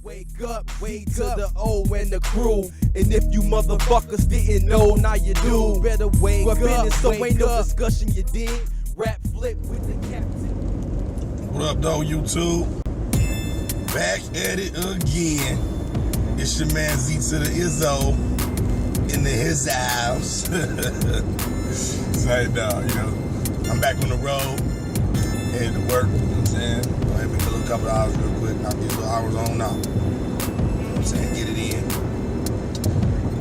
Wake up, wait to the O and the crew. And if you motherfuckers didn't know, now you do. Better wake up, and so ain't no discussion, you dig? Rap flip with the captain. What up, though, YouTube? Back at it again. It's your man Z to the Izzo in the his house. Say, I'm back on the road, headed to work. You know what I'm saying? Go ahead and make a little couple of hours real quick. Knock these little hours on now. You know what I'm saying? Get it in.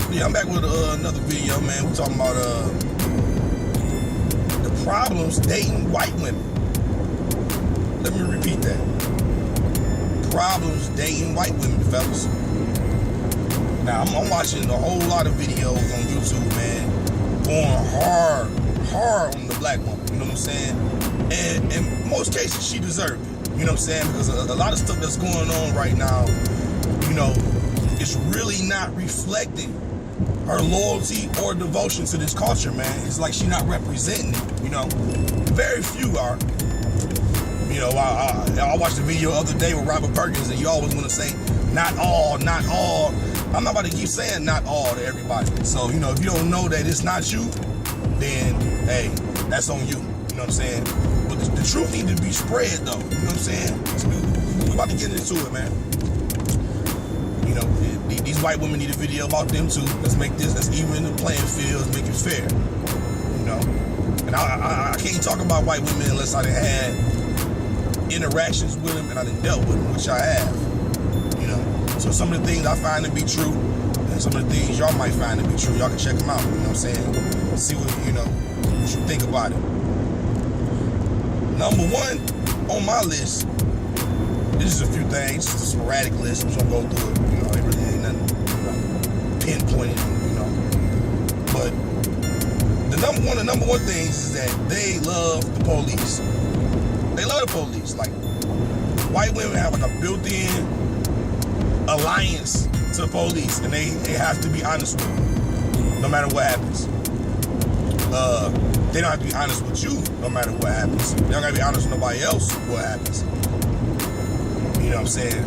But yeah, I'm back with another video, man. We're talking about the problems dating white women. Let me repeat that. Problems dating white women, fellas. Now, I'm watching a whole lot of videos on YouTube, man, going hard on the black woman, you know what I'm saying? And in most cases, she deserved it, you know what I'm saying? Because a lot of stuff that's going on right now, it's really not reflecting her loyalty or devotion to this culture, man. It's like she's not representing it, Very few are. I watched a video the other day with Robert Perkins, and you always want to say, not all. I'm not about to keep saying not all to everybody. So, if you don't know that it's not you, then, hey, that's on you. You know what I'm saying? But the truth needs to be spread, though. You know what I'm saying? So we're about to get into it, man. These white women need a video about them, too. Let's even the playing field. Let's make it fair. And I can't talk about white women unless I done had interactions with them and I done dealt with them, which I have. So some of the things I find to be true, and some of the things y'all might find to be true, y'all can check them out, you know what I'm saying? See what you think about it. Number one on my list, this is a few things, just a sporadic list. I'm just gonna go through it, it really ain't nothing pinpointed, But the number one thing is that they love the police. They love the police. Like, white women have like a built-in alliance to the police, and they have to be honest with them, no matter what happens. They don't have to be honest with you, no matter what happens. They don't gotta be honest with nobody else what happens. You know what I'm saying?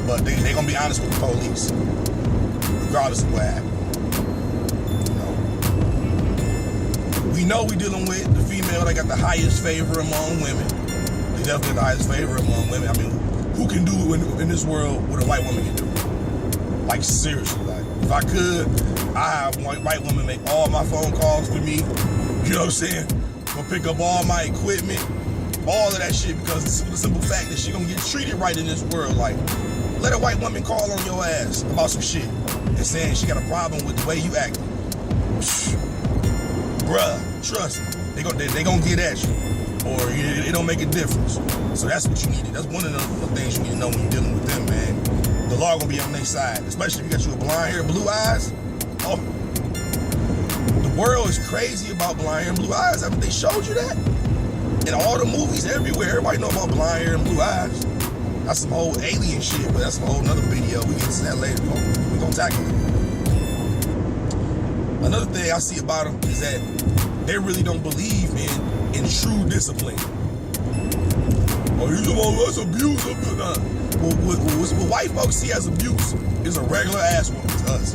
But they gonna be honest with the police, regardless of what happens. We know we dealing with the female that got the highest favor among women. They definitely got the highest favor among women. I mean, who can do in this world what a white woman can do? Like, seriously, like, if I could, I have one white woman make all my phone calls for me. You know what I'm saying? Gonna pick up all my equipment, all of that shit, because the simple fact that she gonna get treated right in this world. Like, let a white woman call on your ass about some shit and saying she got a problem with the way you act. Bruh, trust me, they gonna get at you, or it don't make a difference. So that's what you need. That's one of the things you need to know when you're dealing with them, man. The law gonna be on their side, especially if you got you with blonde hair, blue eyes. Oh, the world is crazy about blonde hair and blue eyes. Haven't they showed you that? In all the movies, everywhere, everybody know about blonde hair and blue eyes. That's some whole alien shit, but that's a whole nother video. We get to that later. We gonna tackle it. Another thing I see about them is that they really don't believe in true discipline. Oh, that's abuse. What white folks see as abuse is a regular ass whooping to us.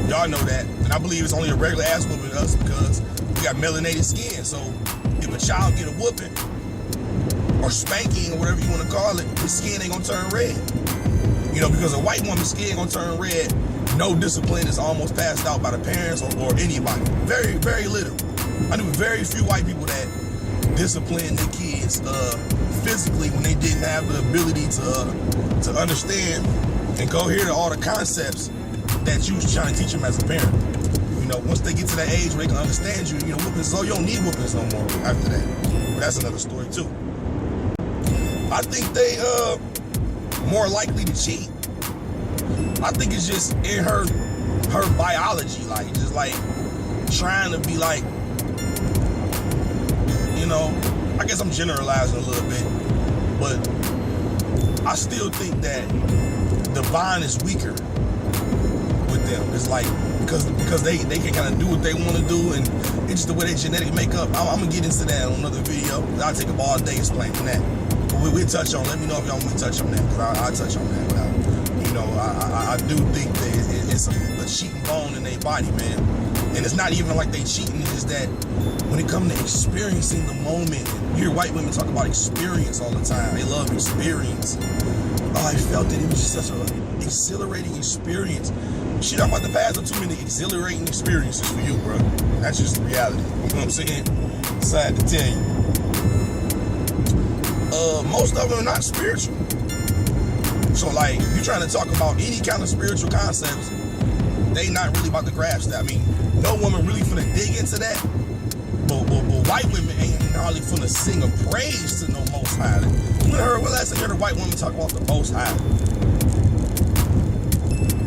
Y'all know that. And I believe it's only a regular ass whooping to us because we got melanated skin. So if a child get a whooping or spanking or whatever you want to call it, his skin ain't gonna turn red. Because a white woman's skin gonna turn red. No discipline is almost passed out by the parents or anybody. Very, very little. I knew very few white people that disciplined their kids physically when they didn't have the ability to understand and cohere to all the concepts that you was trying to teach them as a parent. Once they get to that age where they can understand you, whoopings, so you don't need whoopings no more after that. But that's another story too. I think they more likely to cheat. I think it's just in her biology, just trying to be I guess I'm generalizing a little bit, but I still think that the bond is weaker with them. It's because they can kind of do what they want to do, and it's just the way their genetic makeup. I'm gonna get into that on another video. I'll take up all day explaining that. But we'll touch on. Let me know if y'all want me to touch on that. Cause I'll touch on that. I do think that it's a cheating bone in their body, man. And it's not even like they cheating. It's just that when it comes to experiencing the moment, you hear white women talk about experience all the time. They love experience. Oh, I felt it. It was just such an exhilarating experience. Shit, I'm about to pass up too many exhilarating experiences for you, bro. That's just the reality. You know what I'm saying? Sad to tell you. Most of them are not spiritual. So, like, you trying to talk about any kind of spiritual concepts, they not really about to grasp that. I mean, no woman really finna dig into that. But white women ain't hardly finna sing a praise to no Most High. When last time you heard a white woman talk about the Most High?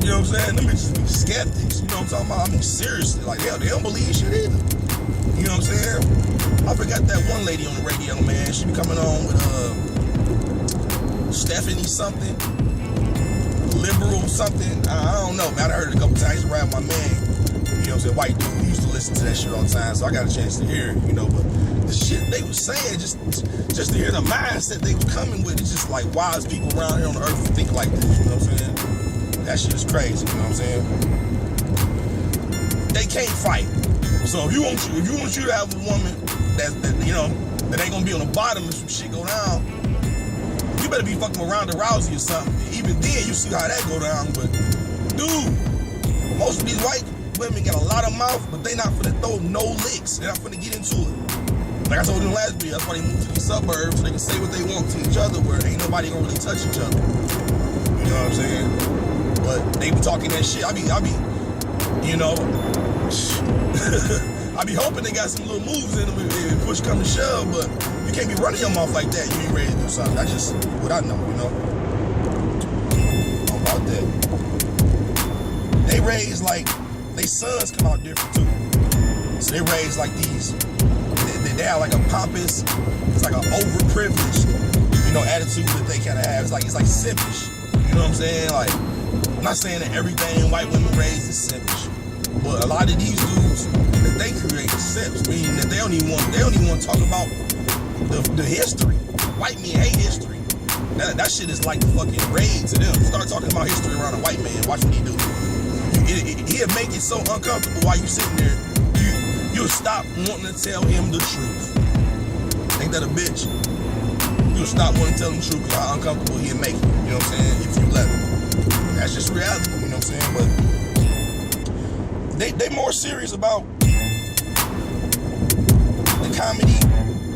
You know what I'm saying? Them bitches be skeptics. You know what I'm talking about? I mean, seriously. Like, they don't believe shit either. You know what I'm saying? I forgot that one lady on the radio, man. She be coming on with Stephanie something, liberal something. I don't know, man. I heard it a couple times around my man. You know what I'm saying? White dude. He used to listen to that shit all the time, so I got a chance to hear it, you know. But the shit they was saying, just to hear the mindset they was coming with, it's just like wise people around here on the earth think like this, you know what I'm saying? That shit is crazy, you know what I'm saying? They can't fight. So if you want you to have a woman that you know that ain't gonna be on the bottom if some shit go down, you better be fucking with Ronda Rousey or something. Even then, you see how that go down. But dude, most of these white women got a lot of mouth, but they not finna throw no licks. They're not finna get into it. Like I told you in the last video, that's why they moved to these suburbs so they can say what they want to each other, where ain't nobody gonna really touch each other. You know what I'm saying? But they be talking that shit. I be, you know. I be hoping they got some little moves in them if push come to shove, but you can't be running your mouth like that. You ain't ready to do something. That's just what I know, you know. About that. They raise like, they sons come out different too. So they raise like these, they have like a pompous, it's like an overprivileged, you know, attitude that they kind of have. It's like simpish. You know what I'm saying? Like, I'm not saying that everything white women raise is simpish. But a lot of these dudes that they create simps, meaning that they don't even want to talk about the history. White men hate history. That shit is like fucking raid to them. Start talking about history around a white man. Watch what he do. He'll make it so uncomfortable while you sitting there. You'll stop wanting to tell him the truth. Ain't that a bitch? You'll stop wanting to tell him the truth because how uncomfortable he'll make you. You know what I'm saying? If you let him. That's just reality. You know what I'm saying? But they more serious about the comedy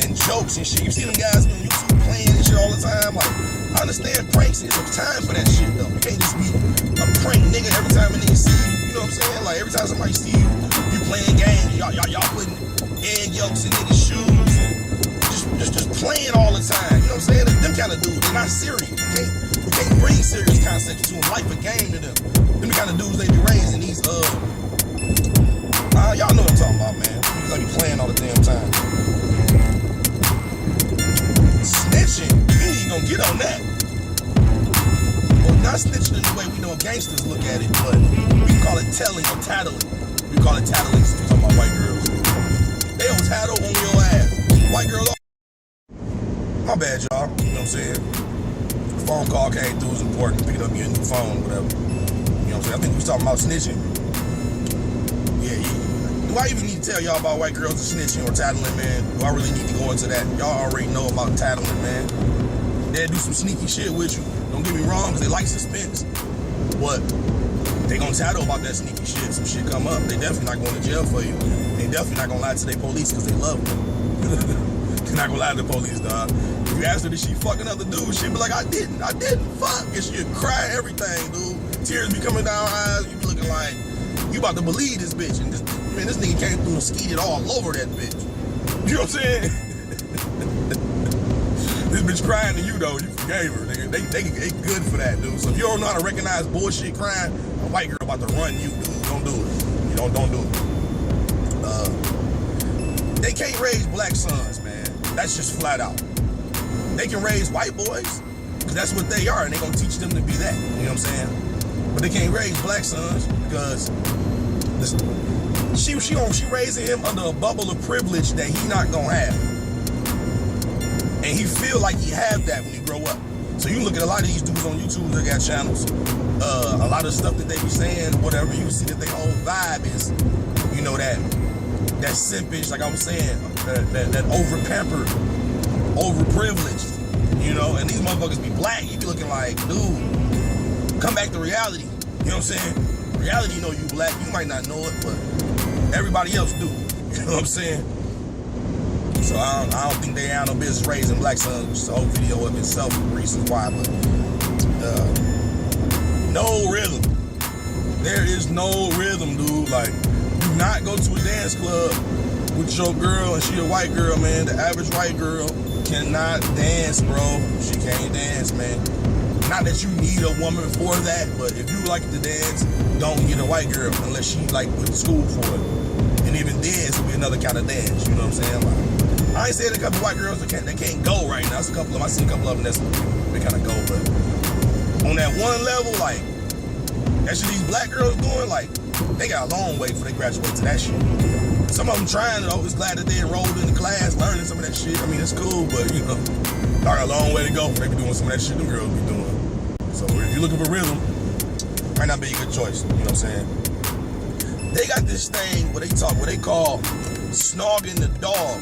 and jokes and shit. You see them guys on YouTube playing and shit all the time. Like, I understand pranks. There's a time for that shit though. You can't just be a prank nigga every time a nigga see you. You know what I'm saying? Like every time somebody see you, you playing games. Y'all putting egg yolks in niggas' shoes and just playing all the time. You know what I'm saying? Them kind of dudes, they're not serious. You can't bring serious concepts to them. Life a game to them. Them the kind of dudes they be raising these y'all know what I'm talking about, man. Niggas like be playing all the damn time. Snitching, we ain't gonna get on that. Well, not snitching in the way we know gangsters look at it, but we call it telling or tattling. We call it tattling since we talking about white girls. They don't tattle on your ass. White girls, my bad, y'all. You know what I'm saying? Phone call came through, was important. Picking up your new phone, whatever. You know what I'm saying? I think we was talking about snitching. Do I even need to tell y'all about white girls and snitching or tattling, man? Do I really need to go into that? Y'all already know about tattling, man. They'll do some sneaky shit with you. Don't get me wrong, because they like suspense. But they gonna tattle about that sneaky shit. Some shit come up. They definitely not going to jail for you. They definitely not gonna lie to their police because they love them. They're not gonna lie to the police, dog. If you ask her, did she fuck another dude? She'd be like, I didn't. Fuck. And she'd cry everything, dude. Tears be coming down her eyes. You be looking like, you about to believe this bitch. And this nigga came through and skeeted all over that bitch. You know what I'm saying? This bitch crying to you though, you forgave her, nigga. They good for that, dude. So if you don't know how to recognize bullshit crying, a white girl about to run you, dude. Don't do it. You don't do it. They can't raise black sons, man. That's just flat out. They can raise white boys, because that's what they are, and they gonna teach them to be that. You know what I'm saying? But they can't raise black sons because she raising him under a bubble of privilege that he not gonna have. And he feel like he have that when he grow up. So you look at a lot of these dudes on YouTube that got channels, a lot of stuff that they be saying, whatever, you see that their whole vibe is, you know, that simpish, like I was saying, that over-pampered, over-privileged, you know, and these motherfuckers be black. You be looking like, dude, come back to reality. You know what I'm saying? Reality, you know you black. You might not know it, but everybody else do. You know what I'm saying? So I don't think they have no business raising black sons, which is a whole video of itself, the reasons why, but no rhythm. There is no rhythm, dude. Like, do not go to a dance club with your girl and she a white girl, man. The average white girl cannot dance, bro. She can't dance, man. Not that you need a woman for that, but if you like to dance, don't get a white girl unless she like went to school for it. And even then, it's gonna be another kind of dance. You know what I'm saying? Like, I ain't saying a couple white girls that can't go right now. It's a couple of them. I seen a couple of them that's they kind of go, but on that one level, like that shit these black girls doing, like they got a long way before they graduate to that shit. Some of them trying it. I was glad that they enrolled in the class, learning some of that shit. I mean, it's cool, but you know, they got a long way to go before they be doing some of that shit them girls be doing. So if you're looking for rhythm, might not be a good choice. You know what I'm saying? They got this thing what they call snogging the dog.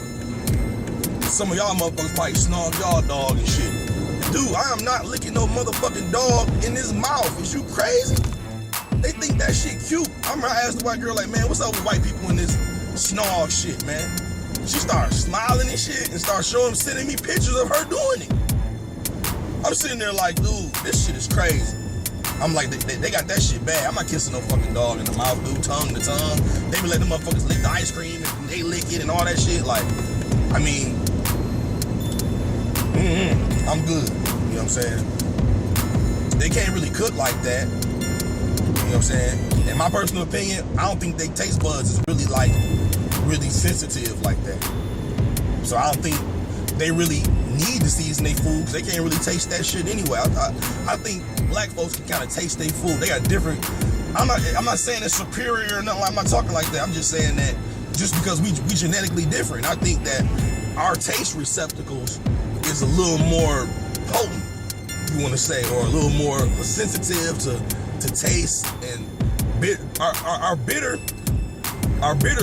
Some of y'all motherfuckers probably snog y'all dog and shit. Dude, I am not licking no motherfucking dog in his mouth. Is you crazy? They think that shit cute. I'm gonna ask the white girl, like, man, what's up with white people in this snog shit, man? She started smiling and shit and started sending me pictures of her doing it. I'm sitting there like, dude, this shit is crazy. I'm like, they got that shit bad. I'm not kissing no fucking dog in the mouth, dude, tongue to tongue. They be letting the motherfuckers lick the ice cream and they lick it and all that shit. Like, I mean, I'm good. You know what I'm saying? They can't really cook like that. You know what I'm saying? In my personal opinion, I don't think their taste buds is really sensitive like that. So I don't think they really need to season their food because they can't really taste that shit anyway. I think black folks can kind of taste their food. They got different. I'm not saying it's superior or nothing. I'm not talking like that. I'm just saying that just because we genetically different, I think that our taste receptacles is a little more potent, you want to say, or a little more sensitive to taste and our bitter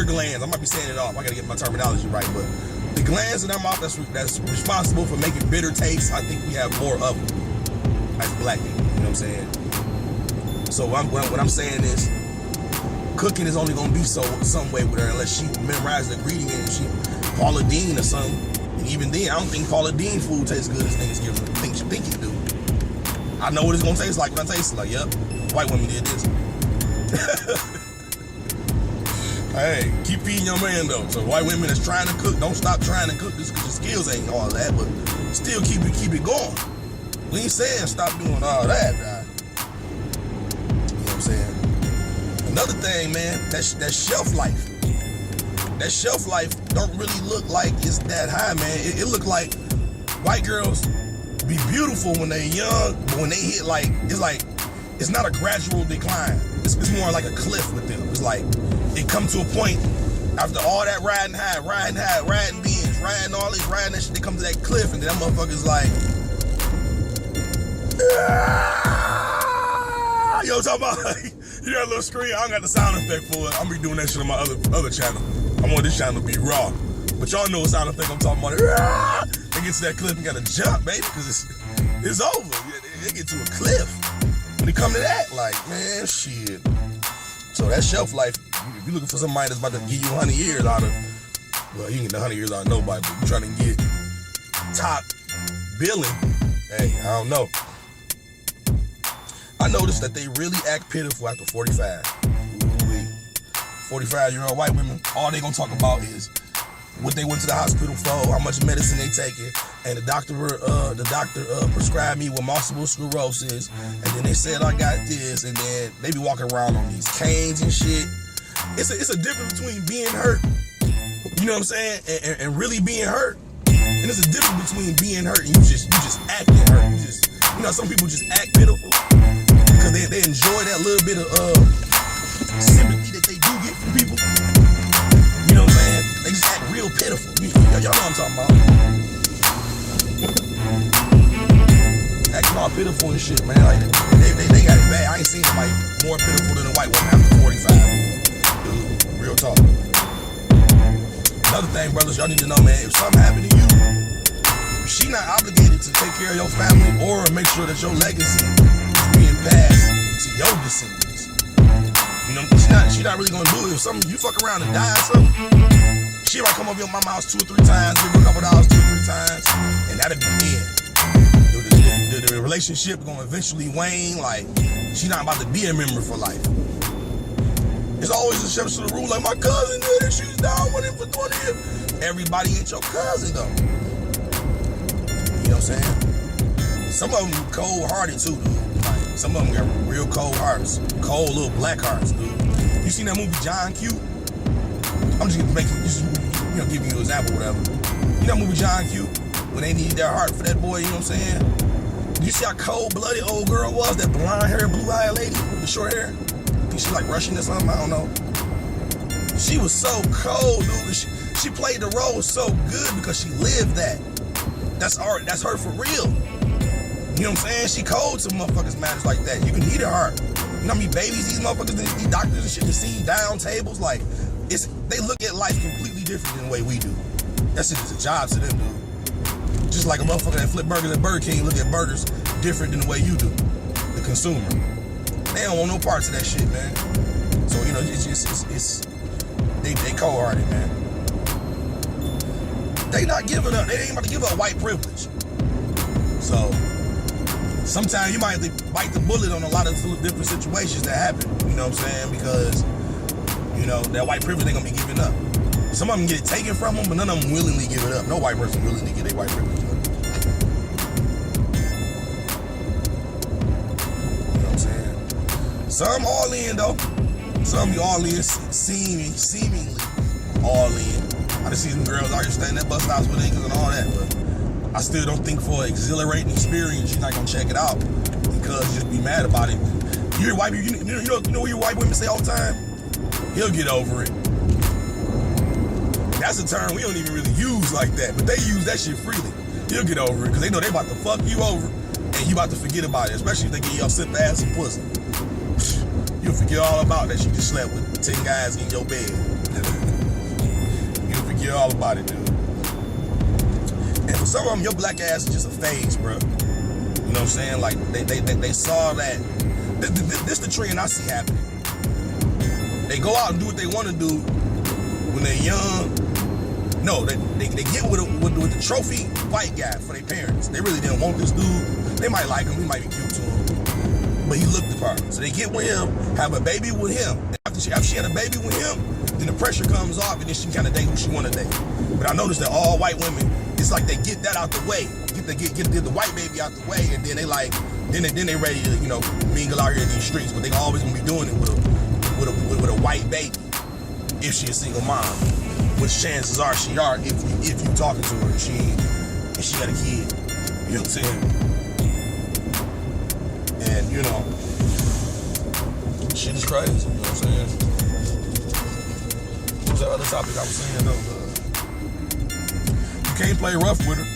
glands. I might be saying it off. I gotta get my terminology right, but the glands in our mouth that's responsible for making bitter taste, I think we have more of them as black people. You know what I'm saying? So what I'm saying is, cooking is only gonna be some way with her unless she memorized the ingredient and she Paula Deen or something. And even then, I don't think Paula Deen food tastes good as niggas think it do. I know what it's gonna taste like when I taste it. Like, yep, white women did this. Hey, keep feeding your man though. So white women that's trying to cook, don't stop trying to cook just because your skills ain't all that, but still keep it going. We ain't saying stop doing all that, nah. You know what I'm saying? Another thing, man, that shelf life. That shelf life don't really look like it's that high, man. It look like white girls be beautiful when they young, but when they hit it's not a gradual decline. It's more like a cliff with them. It's like it come to a point after all that riding beans, riding all this, riding that shit, they come to that cliff and then that motherfucker's like, you know what I'm talking about? You got a little screen, I don't got the sound effect for it. I'm be doing that shit on my other channel. I want this channel to be raw. But y'all know what sound effect I'm talking about. They get to that cliff and gotta jump, baby, because it's over. They get to a cliff. When it come to that, like, man, shit. So that shelf life, if you're looking for somebody that's about to give you 100 years out of, well, you can get 100 years out of nobody, but you're trying to get top billing, hey, I don't know. I noticed that they really act pitiful after 45. Ooh-wee. 45-year-old white women, all they gonna talk about is what they went to the hospital for, how much medicine they taking, and the doctor prescribed me with multiple sclerosis, and then they said I got this, and then they be walking around on these canes and shit. It's a difference between being hurt, you know what I'm saying, and really being hurt, and it's a difference between being hurt and you just acting hurt. You know, some people just act pitiful because they enjoy that little bit of sympathy that they do get from people. You know what I'm saying? They just act real pitiful. Y'all know what I'm talking about. Acting all pitiful and shit, man. Like they got it bad. I ain't seen it like more pitiful than a white woman after 45. Dude, real talk. Another thing, brothers, y'all need to know, man, if something happened to you, she not obligated to take care of your family or make sure that your legacy is being passed to your descendants. You know, she not really gonna do it. If something you fuck around and die or something, she might come over your mama house 2 or 3 times, give her a couple dollars 2 or 3 times, and that'll be the end. The relationship gonna eventually wane. Like, she not about to be a member for life. It's always a exception to the rule. Like, my cousin did it, she was down with him for 20 years. Everybody ain't your cousin though. You know what I'm saying? Some of them cold-hearted too, dude. Like, some of them got real cold hearts, cold little black hearts, dude. You seen that movie John Q? I'm just giving you an example, whatever. You know that movie John Q? When they need their heart for that boy, you know what I'm saying? You see how cold-blooded old girl was? That blonde-haired, blue-eyed lady with the short hair? I think she like Russian or something, I don't know. She was so cold, dude. She played the role so good because she lived that. That's art. That's her for real. You know what I'm saying? She cold to motherfuckers matters like that. You can eat her heart. You know how many babies these motherfuckers, these doctors and shit, just see down tables? Like, they look at life completely different than the way we do. That shit is a job to them, dude. Just like a motherfucker that flip burgers at Burger King look at burgers different than the way you do, the consumer. They don't want no parts of that shit, man. So, you know, they cold-hearted, man. They not giving up. They ain't about to give up white privilege. So, sometimes you might have to bite the bullet on a lot of different situations that happen. You know what I'm saying? Because, you know, that white privilege they gonna be giving up. Some of them get it taken from them, but none of them willingly give it up. No white person willingly get their white privilege up. You know what I'm saying? Some all in, though. Some be all in, seemingly all in. I just see some girls out here standing at bus stops with niggas and all that, but I still don't think for an exhilarating experience, you're not gonna check it out because you just be mad about it. You hear white people, you know what your white women say all the time? He'll get over it. That's a term we don't even really use like that, but they use that shit freely. He'll get over it because they know they about to fuck you over and you about to forget about it, especially if they get your sip ass some pussy. You'll forget all about that you just slept with 10 guys in your bed. You'll forget all about it, dude. And for some of them, your black ass is just a phase, bro. You know what I'm saying? Like, they saw that. This the trend I see happening. They go out and do what they want to do when they're young. No, they get with the trophy white guy for their parents. They really didn't want this dude. They might like him. He might be cute to them. But he looked the part. So they get with him, have a baby with him. And after she had a baby with him, then the pressure comes off and then she kind of date who she want to date. But I noticed that all white women, it's like they get that out the way. Get the white baby out the way, and then they ready to, you know, mingle out here in these streets. But they always gonna be doing it with a white baby if she a single mom. Which chances are she are if you talking to her and she got a kid. You know what I'm saying? And you know, shit is crazy. You know what I'm saying? What was that other topic I was saying though? You can't play rough with her.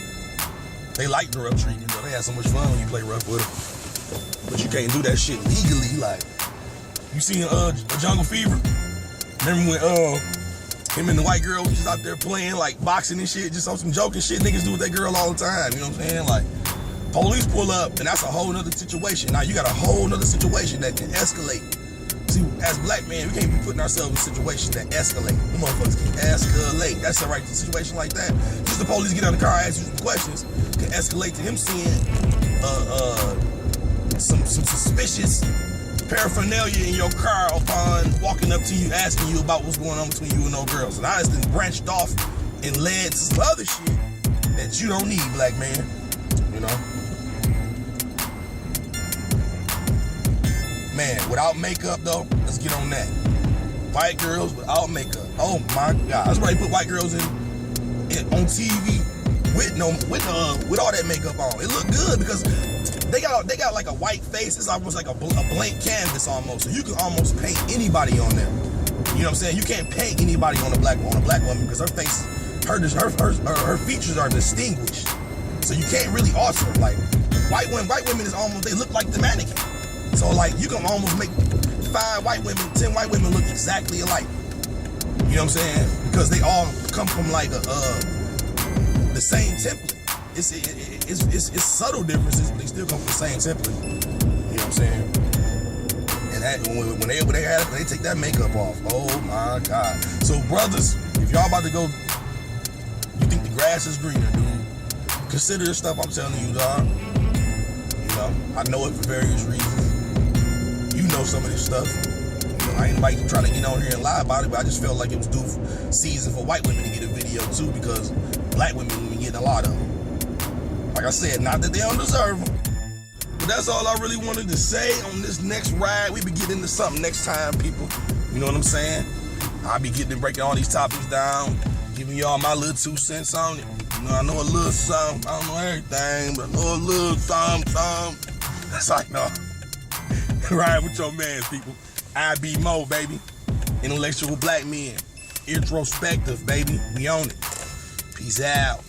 They like the rough treatment though. They have so much fun when you play rough with her. But you can't do that shit legally. Like, you seen Jungle Fever? Remember when him and the white girl was just out there playing like boxing and shit, just on some joking shit niggas do with that girl all the time, you know what I'm saying? Like, police pull up and that's a whole nother situation. Now you got a whole nother situation that can escalate. See, as black men, we can't be putting ourselves in situations that escalate. The motherfuckers can escalate. That's all right, the situation like that. Just the police get out of the car, ask you some questions, can escalate to him seeing some suspicious paraphernalia in your car upon walking up to you, asking you about what's going on between you and no girls. And I just branched off and led to some other shit that you don't need, black man. You know? Man, without makeup though, let's get on that. White girls without makeup. Oh my God. That's why they put white girls on TV with all that makeup on. It look good because they got like a white face. It's almost like a blank canvas almost. So you can almost paint anybody on them. You know what I'm saying? You can't paint anybody on a black woman because her face, her features are distinguished. So you can't really alter it. Like white women is almost, they look like the mannequin. So like you can almost make 5 white women, 10 white women look exactly alike. You know what I'm saying? Because they all come from like the same template. It's subtle differences, but they still come from the same template. You know what I'm saying? And that, when they take that makeup off, oh my God. So brothers, if y'all about to go, you think the grass is greener, dude, consider the stuff I'm telling you, dog. You know, I know it for various reasons. You know some of this stuff. You know, I ain't like trying to get on here and lie about it, but I just felt like it was due season for white women to get a video too, because black women been getting a lot of them. Like I said, not that they don't deserve them. But that's all I really wanted to say on this next ride. We be getting into something next time, people. You know what I'm saying? I'll be getting to breaking all these topics down, giving y'all my little 2 cents on it. You know, I know a little something. I don't know everything, but I know a little something. That's like, no. Ride with your mans, people. I be Mo, baby. Intellectual black men. Introspective, baby. We on it. Peace out.